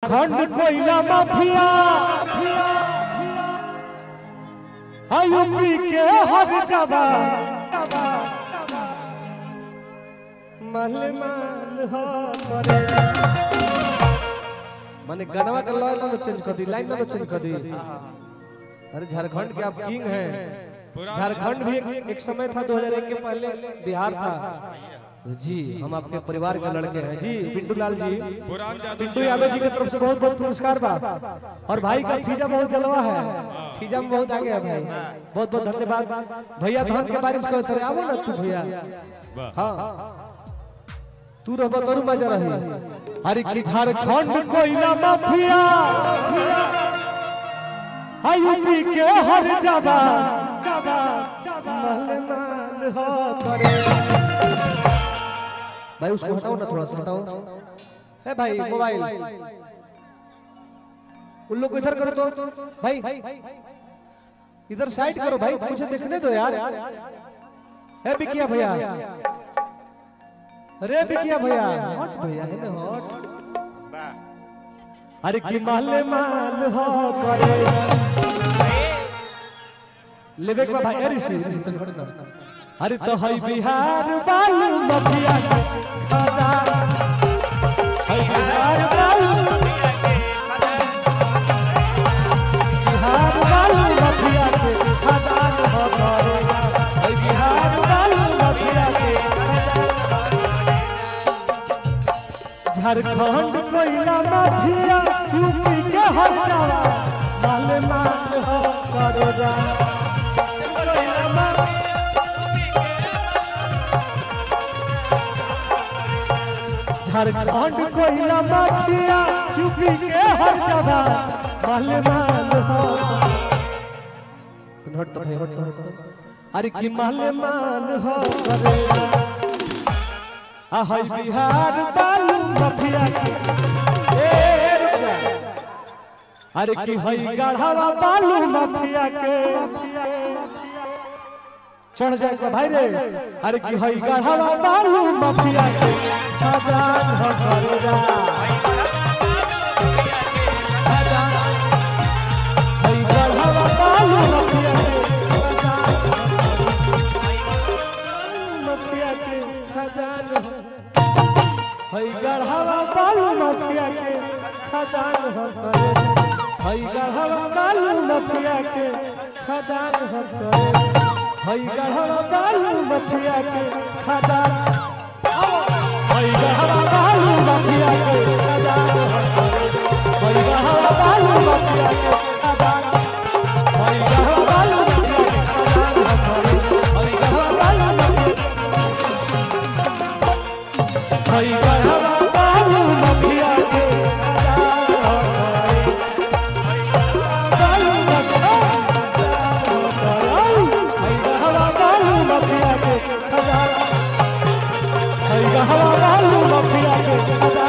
खंड कोयला mafia UP के हर जगह मलमान हो करे माने गनवा का लॉय ना चेंज कर दी, लाइन ना चेंज कर दी। अरे झारखंड के आप किंग हैं। झारखंड भी एक समय था 2001 के पहले बिहार था जी। हम आपके परिवार के लड़के हैं जी। पिंटू लाल जी, पिंटू यादव जी की तरफ से बहुत बहुत पुरस्कार बा। और भाई का फीजा बहुत जलवा है, फीजा में बहुत आगे है भाई, बहुत बहुत धन्यवाद भैया। धान के बारिश को तरह आओ ना तू भैया। हाँ तू रहो तो मजा रही। अरे की झारखंड कोयला माफिया यूपी के हर जगह महलमान हो करे। भाई उसको हटाओ ना, थोड़ा सा हटाओ। है भाई मोबाइल उन लोग को इधर करो तो भाई, इधर साइड करो भाई, मुझे देखने दो यार। है बिकिया भैया, अरे बिकिया भैया हट भैया, है ना हट। अरे की महले मान हो करे लेवे के भाई। अरे सी तो छोड़ ना। अरे तो है बिहार बालू माफिया खादा, है बिहार बालू माफिया के खादा हो करेगा। है बिहार बालू माफिया के झारखंड कोयला माफिया यूपी के हर जगह मलमान हो करेगा। झारखंड कोयला माफिया यूपी के हर जगह मलमान हो। हट तो भाई हट तो हट। अरे की मलमान हो करेगा। है बिहार बालू माफिया के अरे की है गढ़वा बालू माफिया के चढ़ जाए भाई रे। अरे की है गढ़वा बालू माफिया के खजान हो करेगा। है गढ़वा बालू माफिया के खजान हो। है गढ़वा बालू माफिया के खजान हो करे। है गढ़वा बालू माफिया के खजान हो करे। है गढ़वा बालू माफिया के खजान, है गढ़वा बालू माफिया के खजान हो करे। है गढ़वा बालू माफिया के खजान, है गढ़वा बालू माफिया के खजान हो करे। है गढ़वा बालू है गढ़वा बालू माफिया के बालू माफिया के खजान, है गढ़वा बालू माफिया के खजान।